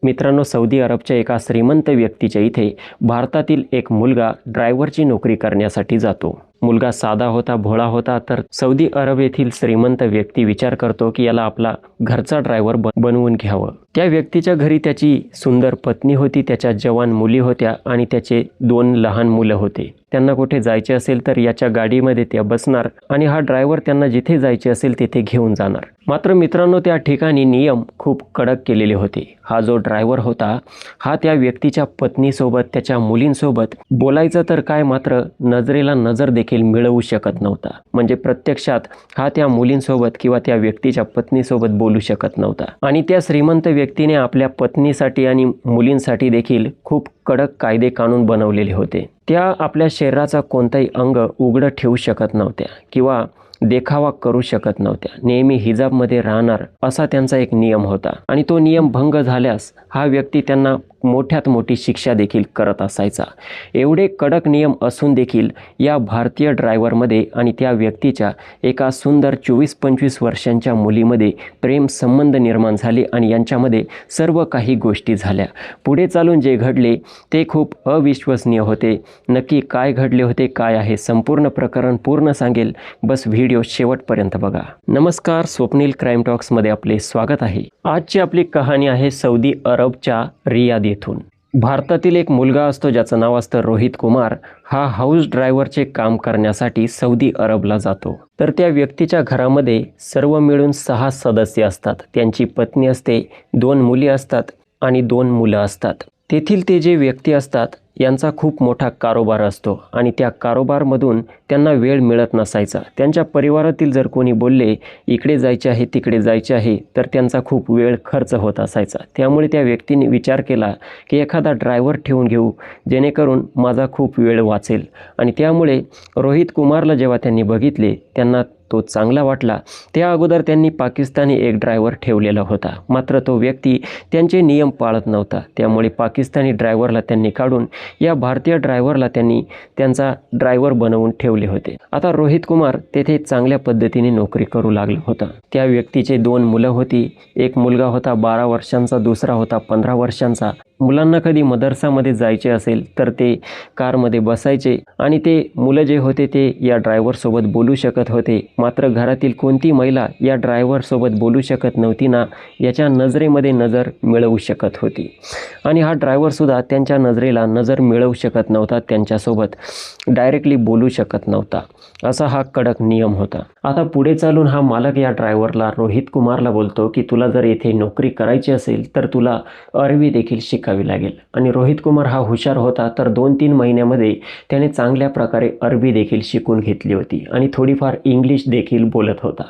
मित्रांनो, सौदी अरबच्या एका श्रीमंत व्यक्तीच्या इथे भारतातील एक मुलगा ड्रायव्हरची नोकरी करण्यासाठी जातो. मुलगा साधा होता, भोळा होता. तर सौदी अरब येथील श्रीमंत व्यक्ती विचार करतो की याला आपला घरचा ड्रायव्हर बनवून घ्यावं. त्या व्यक्तीच्या घरी त्याची सुंदर पत्नी होती, त्याच्या जवान मुली होत्या आणि त्याचे 2 लहान मुलं होते. त्यांना कुठे जायचे असेल तर याच्या गाडीमध्ये त्या बसणार आणि हा ड्रायव्हर त्यांना जिथे जायचे असेल तिथे घेऊन जाणार. मात्र मित्रांनो, त्या ठिकाणी नियम खूप कडक केलेले होते. हा जो ड्रायव्हर होता हा त्या व्यक्तीच्या पत्नीसोबत, त्याच्या मुलींसोबत बोलायचं तर काय, मात्र नजरेला नजर देखील मिळवू शकत नव्हता. म्हणजे प्रत्यक्षात हा त्या मुलींसोबत किंवा त्या व्यक्तीच्या पत्नीसोबत बोलू शकत नव्हता. आणि त्या श्रीमंत व्यक्तीने आपल्या पत्नीसाठी आणि मुलींसाठी देखील खूप कडक कायदे कानून बनवलेले होते. त्या आपल्या शरीराचा कोणताही अंग उघडं ठेवू शकत नव्हत्या किंवा देखावा करू शकत नव्हत्या. नेहमी हिजाबमध्ये राहणार असा त्यांचा एक नियम होता आणि तो नियम भंग झाल्यास हा व्यक्ती त्यांना मोठ्यात मोठी शिक्षा देखील करत असायचा. एवढे कडक नियम असून देखील या भारतीय ड्रायव्हरमध्ये आणि त्या व्यक्तीच्या एका सुंदर 24-25 वर्षांच्या मुलीमध्ये प्रेम संबंध निर्माण झाले आणि यांच्यामध्ये सर्व काही गोष्टी झाल्या. पुढे चालून जे घडले ते खूप अविश्वसनीय होते. नक्की काय घडले होते, काय आहे संपूर्ण प्रकरण पूर्ण सांगेल. बस व्हिडिओ शेवटपर्यंत बघा. नमस्कार, स्वप्नील क्राईम टॉक्समध्ये आपले स्वागत आहे. आजची आपली कहाणी आहे सौदी अरबच्या रियाद येथून. भारतातील एक मुलगा असतो ज्याचं नाव असतं रोहित कुमार. हा हाऊस ड्रायव्हरचे काम करण्यासाठी सौदी अरबला जातो. तर त्या व्यक्तीच्या घरामध्ये सर्व मिळून 6 सदस्य असतात. त्यांची पत्नी असते, 2 मुली असतात आणि 2 मुलं असतात. तेथील ते जे व्यक्ती असतात यांचा खूप मोठा कारोबार असतो आणि त्या कारोबारमधून त्यांना वेळ मिळत नसायचा. त्यांच्या परिवारातील जर कोणी बोलले इकडे जायचे आहे, तिकडे जायचे आहे, तर त्यांचा खूप वेळ खर्च होत असायचा. त्यामुळे त्या व्यक्तीने विचार केला की एखादा ड्रायव्हर ठेवून घेऊ जेणेकरून माझा खूप वेळ वाचेल. आणि त्यामुळे रोहित कुमारला जेव्हा त्यांनी बघितले त्यांना तो चांगला वाटला. त्या अगोदर त्यांनी पाकिस्तानी एक ड्रायव्हर ठेवलेला होता, मात्र तो व्यक्ती त्यांचे नियम पाळत नव्हता. त्यामुळे पाकिस्तानी ड्रायव्हरला त्यांनी काढून या भारतीय ड्रायव्हरला त्यांनी त्यांचा ड्रायव्हर बनवून ठेवले होते. आता रोहित कुमार तेथे चांगल्या पद्धतीने नोकरी करू लागला होता. त्या व्यक्तीचे 2 मुलं होती. एक मुलगा होता 12 वर्षांचा, दुसरा होता 15 वर्षांचा. मुलांना कधी मदरसामध्ये जायचे असेल तर ते कारमध्ये बसायचे आणि ते मुलं जे होते ते या ड्रायव्हरसोबत बोलू शकत होते. मात्र घरातील कोणती महिला या ड्रायव्हरसोबत बोलू शकत नव्हती ना, याच्या नजरेमध्ये नजर मिळवू शकत होती. आणि हा ड्रायव्हरसुद्धा त्यांच्या नजरेला नजर मिळवू शकत नव्हता, त्यांच्यासोबत डायरेक्टली बोलू शकत नव्हता. असा हा कडक नियम होता. आता पुढे चालून हा मालक या ड्रायव्हरला, रोहित कुमारला बोलतो की तुला जर येथे नोकरी करायची असेल तर तुला अरबी देखील शिकावी लागेल. आणि रोहित कुमार हा हुशार होता, तर 2-3 महिन्यामध्ये त्याने चांगल्या प्रकारे अरबी देखील शिकून घेतली होती आणि थोडीफार इंग्लिश देखील बोलत होता.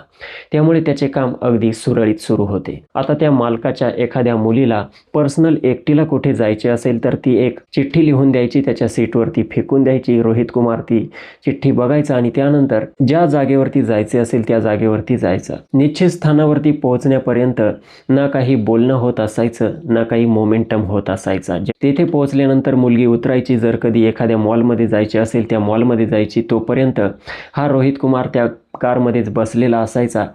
त्यामुळे त्याचे काम अगदी सुरळीत सुरू होते. आता त्या मालकाच्या एखाद्या मुलीला पर्सनल एकटीला कुठे जायचे असेल तर ती एक चिठ्ठी लिहून द्यायची, त्याच्या सीटवरती फेकून द्यायची. रोहित कुमार ती चिठ्ठी बघायचा आणि त्यानंतर ज्या जागेवरती जायचे असेल त्या जागेवरती जायचं. निश्चित स्थानावरती पोहोचण्यापर्यंत ना काही बोलणं होत असायचं, ना काही मोमेंटम होत असायचा. तेथे पोहोचल्यानंतर मुलगी उतरायची. जर कधी एखाद्या मॉलमध्ये जायचे असेल त्या मॉलमध्ये जायची. तोपर्यंत हा रोहित कुमार त्या कारमध्येच बसलेला असायचा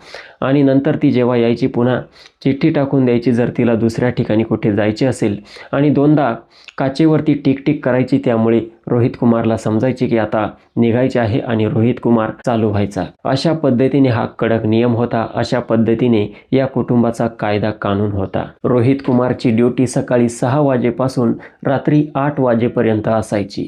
आणि नंतर ती जेव्हा यायची पुन्हा चिठ्ठी टाकून द्यायची जर तिला दुसऱ्या ठिकाणी कुठे जायचे असेल. आणि 2दा काचेवरती टिक करायची. त्यामुळे रोहित कुमारला समजायचे की आता निघायचे आहे आणि रोहित कुमार चालू व्हायचा. अशा पद्धतीने हा कडक नियम होता. अशा पद्धतीने या कुटुंबाचा कायदा कानून होता. रोहित कुमारची ड्युटी सकाळी 6 वाजेपासून रात्री 8 वाजेपर्यंत असायची.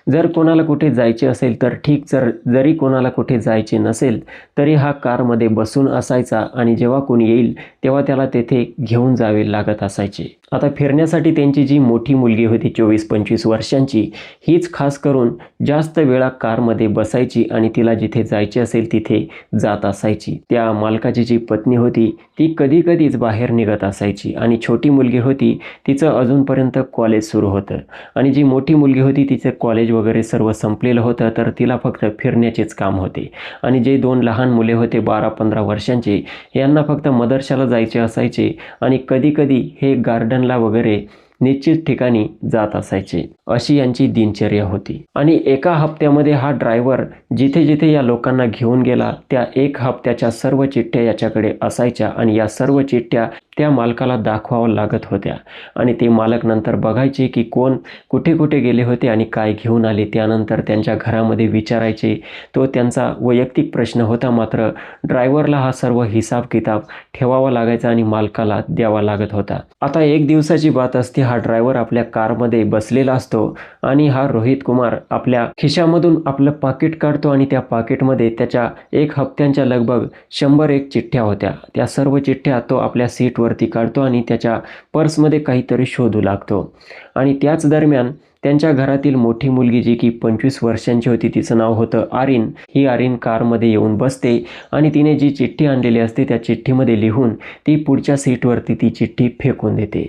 जर कोणाला कुठे जायचे असेल तर ठीक, जरी कोणाला कुठे जायचे नसेल तरी हा कारमध्ये बसून असायचा आणि जेव्हा कोणी येईल तेव्हा त्याला तेथे घेऊन जावे लागत असायचे. आता फिरण्यासाठी त्यांची जी मोठी मुलगी होती 24-25 वर्षांची, हीच खास करून जास्त वेळा कारमध्ये बसायची आणि तिला जिथे जायचे असेल तिथे जात असायची. त्या मालकाची जी पत्नी होती ती कधीच बाहेर निघत असायची आणि छोटी मुलगी होती तिचं अजूनपर्यंत कॉलेज सुरू होतं आणि जी मोठी मुलगी होती तिचं कॉलेज वगैरे सर्व संपलेलं होतं, तर तिला फक्त फिरण्याचेच काम होते. आणि जे 2 लहान मुले होते 12-15 वर्षांचे, यांना फक्त मदरशाला जायचे असायचे आणि कधी हे गार्डनला वगैरे निश्चित ठिकाणी जात असायचे. अशी यांची दिनचर्या होती. आणि एका हप्त्यामध्ये हा ड्रायव्हर जिथे जिथे या लोकांना घेऊन गेला त्या एक हप्त्याच्या सर्व चिठ्ठ्या याच्याकडे असायच्या आणि या सर्व चिठ्ठ्या त्या मालकाला दाखवावं लागत होत्या. आणि ते मालक नंतर बघायचे की कोण कुठे कुठे गेले होते आणि काय घेऊन आले. त्यानंतर त्यांच्या घरामध्ये विचारायचे. तो त्यांचा वैयक्तिक प्रश्न होता, मात्र ड्रायव्हरला हा सर्व हिसाब किताब ठेवावा लागायचा आणि मालकाला द्यावा लागत होता. आता एक दिवसाची बात असते. हा ड्रायव्हर आपल्या कारमध्ये बसलेला असतो आणि हा रोहित कुमार आपल्या खिशामधून आपलं पाकिट काढतो आणि त्या पाकिटमध्ये त्याच्या एक हप्त्यांच्या लगभग 101 चिठ्ठ्या होत्या. त्या सर्व चिठ्ठ्या तो आपल्या सीटवरती काढतो आणि त्याच्या पर्समध्ये काहीतरी शोधू लागतो. आणि त्याच दरम्यान त्यांच्या घरातील मोठी मुलगी जी की 25 वर्षांची होती, तिचं नाव होतं आरीन. ही आरीन कारमध्ये येऊन बसते आणि तिने जी चिठ्ठी आणलेली असते त्या चिठ्ठीमध्ये लिहून ती पुढच्या सीटवरती ती चिठ्ठी फेकून देते.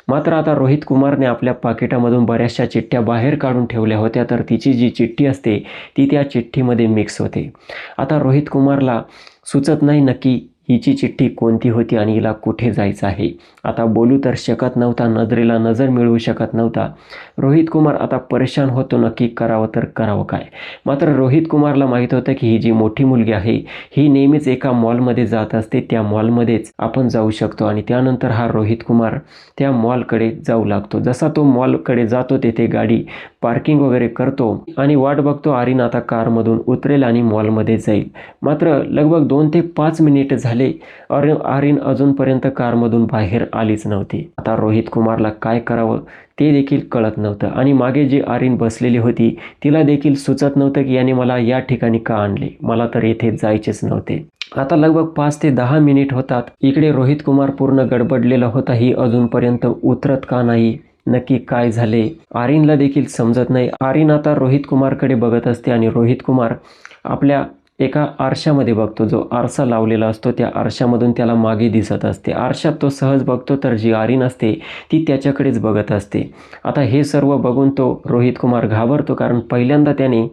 मात्र आता रोहित कुमारने आपल्या पाकिटामधून बऱ्याचशा चिठ्ठ्या बाहेर काढून ठेवल्या होत्या, तर तिची जी चिठ्ठी असते ती त्या चिठ्ठीमध्ये मिक्स होते. आता रोहित कुमारला सुचत नाही नक्की हिची चिठ्ठी कोणती होती आणि हिला कुठे जायचं आहे. आता बोलू तर शकत नव्हता, नजरेला नजर मिळवू शकत नव्हता. रोहित कुमार आता परेशान होतो, नक्की करावं तर करावं काय. मात्र रोहित कुमारला माहीत होतं की ही जी मोठी मुलगी आहे ही नेहमीच एका मॉलमध्ये जात असते, त्या मॉलमध्येच आपण जाऊ शकतो. आणि त्यानंतर हा रोहित कुमार त्या मॉलकडे जाऊ लागतो. जसा तो मॉलकडे जातो तेथे गाडी पार्किंग वगैरे करतो आणि वाट बघतो आरीन आता कारमधून उतरेल आणि मॉलमध्ये जाईल. मात्र लगभग 2 ते 5 मिनिट झाले. आरीन अजूनपर्यंत कारमधून बाहेर आलीच नव्हती. आता रोहित कुमारला काय करावं ते देखील कळत नव्हतं. आणि मागे जी आरीन बसलेली होती तिला देखील सुचत नव्हतं की याने मला या ठिकाणी का आणले, मला तर येथे जायचेच नव्हते. आता लगभग 5 ते 10 मिनिट होतात. इकडे रोहित कुमार पूर्ण गडबडलेला होता. ही अजूनपर्यंत उतरत का नाही, नक्की काय झाले, आरीनला देखील समजत नाही. आरीन आता रोहित कुमारकडे बघत असते आणि रोहित कुमार आपल्या एका आरशामध्ये बघतो. जो आरसा लावलेला असतो त्या आरशामधून त्याला मागे दिसत असते. आरशात तो सहज बघतो तर जी आरीन असते ती त्याच्याकडेच बघत असते. आता हे सर्व बघून तो रोहित कुमार घाबरतो, कारण पहिल्यांदा त्याने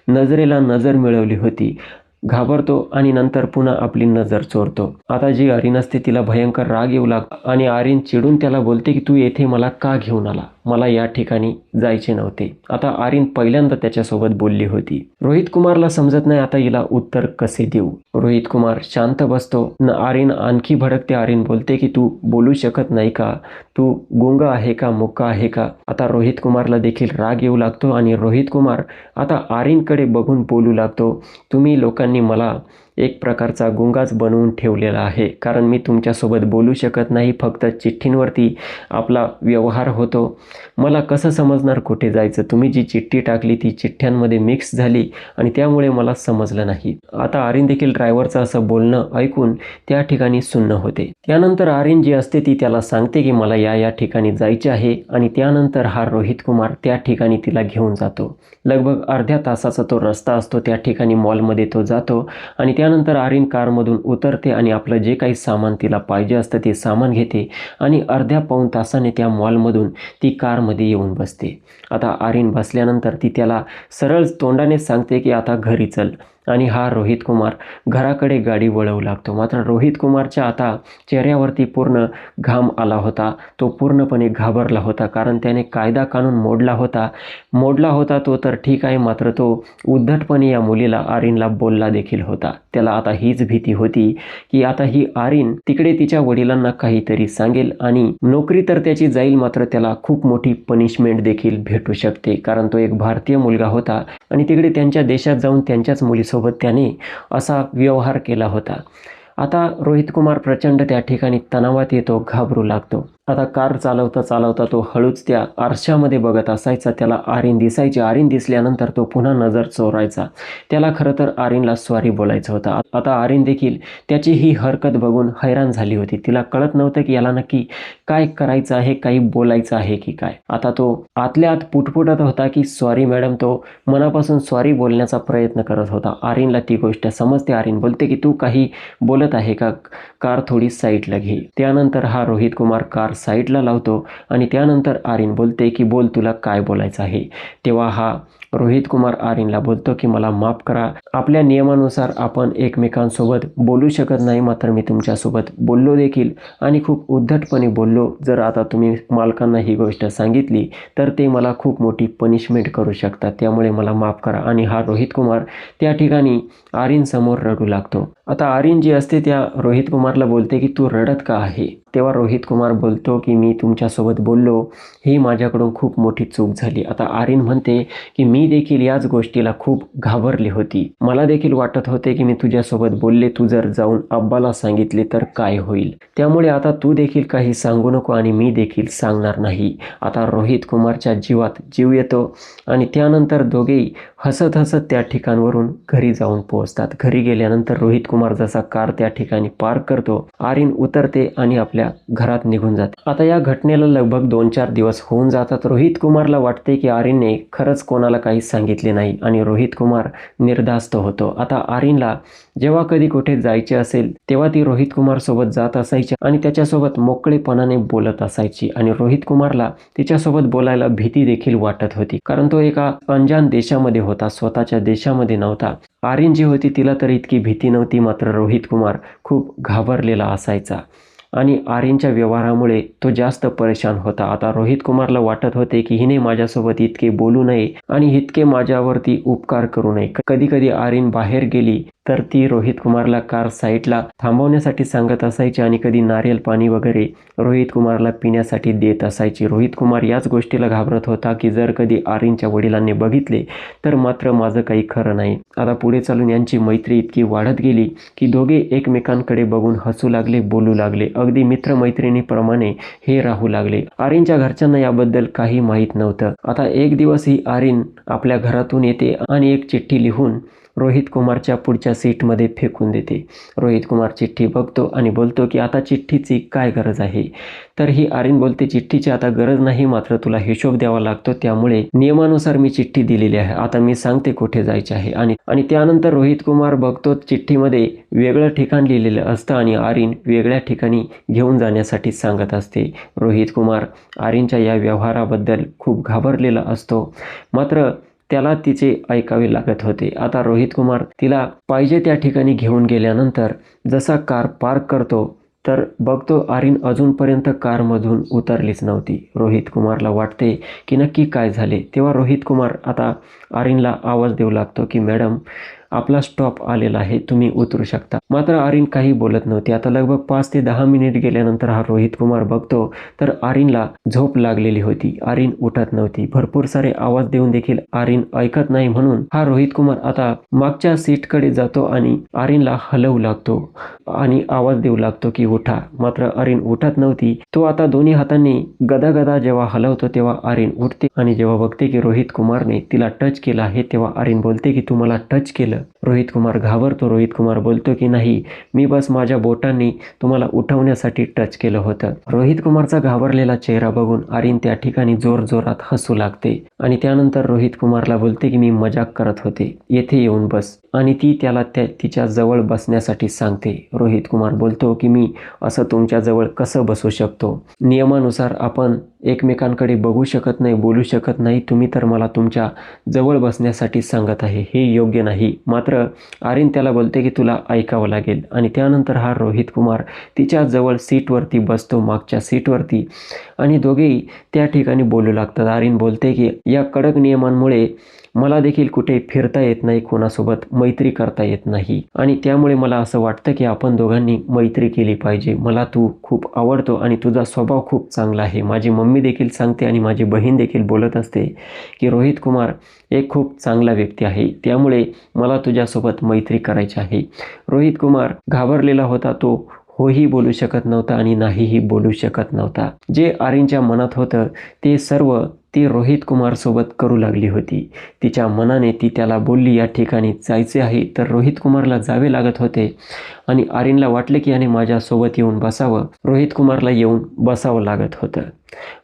नजरेला नजर मिळवली होती. घाबरतो आणि नंतर पुन्हा आपली नजर चोरतो. आता जी आरीन असते तिला भयंकर राग येऊ लागतो आणि आरीन चिडून त्याला बोलते की तू येथे मला का घेऊन आला, मला या ठिकाणी जायचे नव्हते. आता आरीन पहिल्यांदा त्याच्यासोबत बोलली होती. रोहित कुमारला समजत नाही आता हिला उत्तर कसे देऊ. रोहित कुमार शांत बसतो. आरीन आणखी भडकते. आरीन बोलते की तू बोलू शकत नाही का, तू गुंग आहे का, मुका आहे का. आता रोहित कुमारला देखील राग येऊ लागतो आणि रोहित कुमार आता आरीनकडे बघून बोलू लागतो, तुम्ही लोकांनी मला एक प्रकारचा गुंगाच बनवून ठेवलेला आहे, कारण मी तुमच्यासोबत बोलू शकत नाही, फक्त चिठ्ठींवरती आपला व्यवहार होतो. मला कसं समजणार कुठे जायचं. तुम्ही जी चिठ्ठी टाकली ती चिठ्ठ्यांमध्ये मिक्स झाली आणि त्यामुळे मला समजलं नाही. आता आरीन देखील ड्रायव्हरचं असं बोलणं ऐकून त्या ठिकाणी सुन्न होते. त्यानंतर आरीन जी असते ती त्याला सांगते की मला या ठिकाणी जायचे आहे आणि त्यानंतर हा रोहित कुमार त्या ठिकाणी तिला घेऊन जातो. लगभग अर्ध्या तासाचा तो रस्ता असतो. त्या ठिकाणी मॉलमध्ये तो जातो आणि त्यानंतर आरीन कारमधून उतरते आणि आपलं जे काही सामान तिला पाहिजे असतं ते सामान घेते आणि अर्ध्या पाऊण तासाने त्या मॉलमधून ती कारमध्ये येऊन बसते. आता आरीन बसल्यानंतर ती त्याला सरळ तोंडाने सांगते की आता घरी चल. आणि हा रोहित कुमार घराकडे गाडी वळवू लागतो. मात्र रोहित कुमारच्या आता चेहऱ्यावरती पूर्ण घाम आला होता. तो पूर्णपणे घाबरला होता, कारण त्याने कायदा कानून मोडला होता तो तर ठीक आहे, मात्र तो उद्धटपणे या मुलीला आरीनला बोलला देखील होता. त्याला आता हीच भीती होती की आता ही आरीन तिकडे तिच्या वडिलांना काहीतरी सांगेल आणि नोकरी तर त्याची जाईल, मात्र त्याला खूप मोठी पनिशमेंट देखील भेटू शकते, कारण तो एक भारतीय मुलगा होता आणि तिकडे त्यांच्या देशात जाऊन त्यांच्याच मुलीसोबत त्याने असा व्यवहार केला होता. आता रोहित कुमार प्रचंड त्या ठिकाणी तणावात येतो, घाबरू लागतो. आता कार चालवता चालवता तो हळूच त्या आरशामध्ये बघत असायचा. त्याला आरीन दिसायची. आरीन दिसल्यानंतर तो पुन्हा नजर चोरायचा. त्याला खरं तर आरीनला सॉरी बोलायचं होतं. आता आरीन देखील त्याची ही हरकत बघून हैराण झाली होती. तिला कळत नव्हतं की याला नक्की काय करायचं आहे, काही बोलायचं आहे की काय. आता तो आतल्या आत पुटपुटत होता की सॉरी मॅडम. तो मनापासून सॉरी बोलण्याचा प्रयत्न करत होता. आरीनला ती गोष्ट समजते. आरीन बोलते की तू काही बोलत आहे का, कार थोडी साईडला घे. त्यानंतर हा रोहित कुमार कार साईडला लावतो आणि त्यानंतर आरीन बोलते की बोल, तुला काय बोलायचं आहे. तेव्हा हा रोहित कुमार आर्यनला बोलतो की मला माफ करा, आपल्या नियमानुसार आपण एकमेकांसोबत बोलू शकत नाही, मात्र मी तुमच्यासोबत बोललो देखील आणि खूप उद्धटपणे बोललो. जर आता तुम्ही मालकांना ही गोष्ट सांगितली तर ते मला खूप मोठी पनिशमेंट करू शकतात, त्यामुळे मला माफ करा. आणि हा रोहित कुमार त्या ठिकाणी आर्यन समोर रडू लागतो. आता आर्यन जी असते त्या रोहित कुमारला बोलते की तू रडत का आहे. तेव्हा रोहित कुमार बोलतो की मी तुमच्यासोबत बोललो, ही माझ्याकडून खूप मोठी चूक झाली. आता आर्यन म्हणते की मी देखील याच गोष्टीला खूप घाबरली होती, मला देखील वाटत होते की मी तुझ्यासोबत बोलले, तू जर जाऊन अब्बाला सांगितले तर काय होईल, त्यामुळे आता तू देखील काही सांगू नको आणि मी देखील सांगणार नाही. आता रोहित कुमारच्या जीवात जीव येतो आणि त्यानंतर दोघेही हसत हसत त्या ठिकाणावरून घरी जाऊन पोहोचतात. घरी गेल्यानंतर रोहित कुमार जसा कार त्या ठिकाणी पार्क करतो, आर्यन उतरते आणि आपल्या घरात निघून जाते. आता या घटनेला लगभग 2-4 दिवस होऊन जातात. रोहित कुमारला वाटते की आर्यनने खरंच कोणाला काही सांगितले नाही आणि रोहित कुमार निर्धास्त होतो. आता आर्यनला जेव्हा कधी कुठे जायचे असेल तेव्हा ती रोहित कुमार सोबत जात असायची आणि त्याच्यासोबत मोकळेपणाने बोलत असायची आणि रोहित कुमारला तिच्यासोबत बोलायला भीती देखील वाटत होती, कारण तो एका अनजान देशामध्ये होता, स्वतःच्या देशामध्ये नव्हता. आर्यन जी होती तिला तर इतकी भीती नव्हती, मात्र रोहित कुमार खूप घाबरलेला असायचा आणि आर्यनच्या व्यवहारामुळे तो जास्त परेशान होता. आता रोहित कुमारला वाटत होते की हिने माझ्यासोबत इतके बोलू नये आणि इतके माझ्यावरती उपकार करू नये. कधी कधी आर्यन बाहेर गेली तर ती रोहित कुमारला कार साईडला थांबवण्यासाठी सांगत असायची आणि कधी नारियल पाणी वगैरे रोहित कुमारला पिण्यासाठी देत असायची. रोहित कुमार याच गोष्टीला घाबरत होता की जर कधी आर्यनच्या वडिलांनी बघितले तर मात्र माझं काही खरं नाही. आता पुढे चालून यांची मैत्री इतकी वाढत गेली की दोघे एकमेकांकडे बघून हसू लागले, बोलू लागले, अगदी मित्रमैत्रिणीप्रमाणे हे राहू लागले. आर्यनच्या घरच्यांना याबद्दल काही माहीत नव्हतं. आता एक दिवस ही आर्यन आपल्या घरातून येते आणि एक चिठ्ठी लिहून रोहित कुमारच्या पुढच्या सीटमध्ये फेकून देते. रोहित कुमार चिठ्ठी बघतो आणि बोलतो की आता चिठ्ठीची काय गरज आहे. तर ही आर्यन बोलते चिठ्ठीची आता गरज नाही, मात्र तुला हिशोब द्यावा लागतो, त्यामुळे नियमानुसार मी चिठ्ठी दिलेली आहे, आता मी सांगते कुठे जायचे आहे. आणि त्यानंतर रोहित कुमार बघतो चिठ्ठीमध्ये वेगळं ठिकाण लिहिलेलं असतं आणि आर्यन वेगळ्या ठिकाणी घेऊन जाण्यासाठी सांगत असते. रोहित कुमार आर्यनच्या या व्यवहाराबद्दल खूप घाबरलेला असतो, मात्र त्याला तिचे ऐकावे लागत होते. आता रोहित कुमार तिला पाहिजे त्या ठिकाणी घेऊन गेल्यानंतर जसा कार पार्क करतो तर बघतो आर्यन अजूनपर्यंत कारमधून उतरलीच नव्हती. रोहित कुमारला वाटते की नक्की काय झाले. तेव्हा रोहित कुमार आता आर्यनला आवाज देऊ लागतो की मॅडम आपला स्टॉप आलेला आहे, तुम्ही उतरू शकता. मात्र आर्यन काही बोलत नव्हती. आता लगभग 5 ते 10 मिनिट गेल्यानंतर हा रोहित कुमार बघतो तर आर्यनला झोप लागलेली होती, आर्यन उठत नव्हती. भरपूर सारे आवाज देऊन देखील आर्यन ऐकत नाही, म्हणून हा रोहित कुमार आता मागच्या सीटकडे जातो आणि आर्यनला हलवू लागतो आणि आवाज देऊ लागतो की उठा. मात्र आर्यन उठत नव्हती. तो आता दोन्ही हातांनी गदागदा जेव्हा हलवतो तेव्हा आर्यन उठते आणि जेव्हा बघते की रोहित कुमारने तिला टच केला आहे तेव्हा आर्यन बोलते की तू मला टच केलं. रोहित कुमार घाबरतो. रोहित कुमार बोलतो की नाही, मी बस माझ्या बोटांनी तुम्हाला उठवण्यासाठी टच केलं होतं. रोहित कुमारचा घाबरलेला चेहरा बघून आर्यन त्या ठिकाणी जोरजोरात हसू लागते आणि त्यानंतर रोहित कुमारला बोलते की मी मजाक करत होते, येथे येऊन बस, आणि ती त्याला तिच्या जवळ बसण्यासाठी सांगते. रोहित कुमार बोलतो की मी असं तुमच्या जवळ कसं बसू शकतो, नियमानुसार आपण एकमेकांकडे बघू शकत नाही, बोलू शकत नाही, तुम्ही तर मला तुमच्या जवळ बसण्यासाठी सांगत आहे, हे योग्य नाही. मात्र आर्यन त्याला बोलते की तुला ऐकावं लागेल आणि त्यानंतर हा रोहित कुमार तिच्या जवळ सीटवरती बसतो, मागच्या सीटवरती, आणि दोघेही त्या ठिकाणी बोलू लागतात. आर्यन बोलते की या कडक नियमांमुळे मला देखील कुठे फिरता येत नाही, कोणासोबत मैत्री करता येत नाही आणि त्यामुळे मला असं वाटतं की आपण दोघांनी मैत्री केली पाहिजे. मला तू खूप आवडतो आणि तुझा स्वभाव खूप चांगला आहे. माझी मम्मी देखील सांगते आणि माझी बहीण देखील बोलत असते की रोहित कुमार एक खूप चांगला व्यक्ती आहे, त्यामुळे मला तुझ्यासोबत मैत्री करायची आहे. रोहित कुमार घाबरलेला होता, तो होही बोलू शकत नव्हता आणि नाहीही बोलू शकत नव्हता. जे आर्यनच्या मनात होतं ते सर्व ती रोहित कुमार सोबत करू लागली होती. तिच्या मनाने ती त्याला बोलली या ठिकाणी जायचे आहे, तर रोहित कुमारला जावे लागत होते आणि आर्यनला वाटले की याने माझ्यासोबत येऊन बसावं. रोहित कुमारला येऊन बसावं लागत होतं.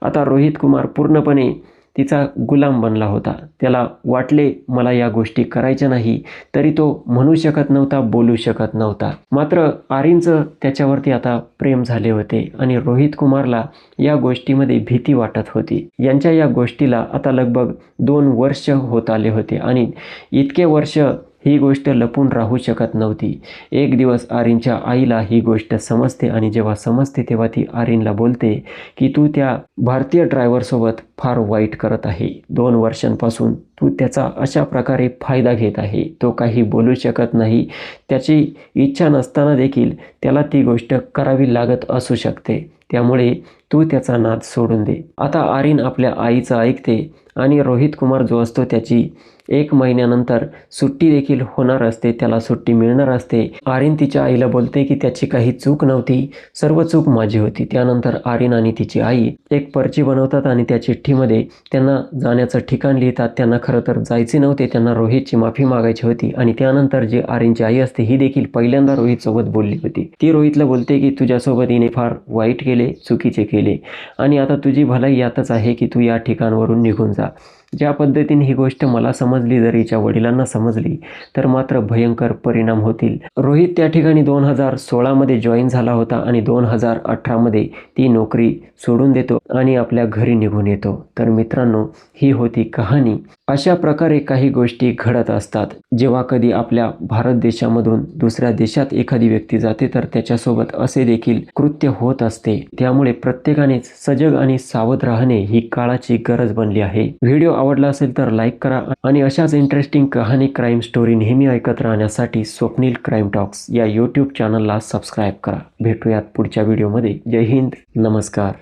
आता रोहित कुमार पूर्णपणे तिचा गुलाम बनला होता. त्याला वाटले मला या गोष्टी करायच्या नाही, तरी तो म्हणू शकत नव्हता, बोलू शकत नव्हता. मात्र आर्यनचं त्याच्यावरती आता प्रेम झाले होते आणि रोहित कुमारला या गोष्टीमध्ये भीती वाटत होती. यांच्या या गोष्टीला आता लगभग 2 वर्ष होत आले होते आणि इतके वर्ष ही गोष्ट लपून राहू शकत नव्हती. एक दिवस आर्यनच्या आईला ही गोष्ट समजते आणि जेव्हा समजते तेव्हा ती आर्यनला बोलते की तू त्या भारतीय ड्रायव्हरसोबत फार वाईट करत आहे. 2 वर्षांपासून तू त्याचा अशा प्रकारे फायदा घेत आहे. तो काही बोलू शकत नाही. त्याची इच्छा नसताना देखील त्याला ती गोष्ट करावी लागत असू शकते. त्यामुळे तू त्याचा नाद सोडून दे. आता आर्यन आपल्या आईचं ऐकते आणि रोहित कुमार जो असतो त्याची 1 महिन्यानंतर सुट्टी देखील होणार असते, त्याला सुट्टी मिळणार असते. आर्यन तिच्या आईला बोलते की त्याची काही चूक नव्हती, सर्व चूक माझी होती. त्यानंतर आर्यन आणि तिची आई एक पर्ची बनवतात आणि त्या चिठ्ठीमध्ये त्यांना जाण्याचं ठिकाण लिहितात. त्यांना खरं तर जायचे नव्हते, त्यांना रोहितची माफी मागायची होती. आणि त्यानंतर जी आर्यनची आई असते ही देखील पहिल्यांदा रोहितसोबत बोलली होती. ती रोहितला बोलते की तुझ्यासोबत हिने फार वाईट केले, चुकीचे केले आणि आता तुझी भलाई यातच आहे की तू या ठिकाणावरून निघून जा. ज्या पद्धतीने ही गोष्ट मला समजली, जर हिच्या वडिलांना समजली तर मात्र भयंकर परिणाम होतील. रोहित त्या ठिकाणी 2016 मध्ये जॉईन झाला होता आणि 2018 मध्ये ती नोकरी सोडून देतो आणि आपल्या घरी निघून येतो. तर मित्रांनो, ही होती कहाणी. अशा प्रकारे काही गोष्टी घडत असतात. जेव्हा कधी आपल्या भारत देशामधून दुसऱ्या देशात एखादी व्यक्ती जाते तर त्याच्यासोबत असे देखील कृत्य होत असते. त्यामुळे प्रत्येकाने सजग आणि सावध राहणे ही काळाची गरज बनली आहे. व्हिडिओ आवडला असेल तर लाईक करा आणि अशाच इंटरेस्टिंग कहाणी, क्राईम स्टोरी नेहमी ऐकत राहण्यासाठी स्वप्नील क्राईम टॉक्स या यूट्यूब चॅनलला सबस्क्राईब करा. भेटूयात पुढच्या व्हिडिओमध्ये. जय हिंद, नमस्कार.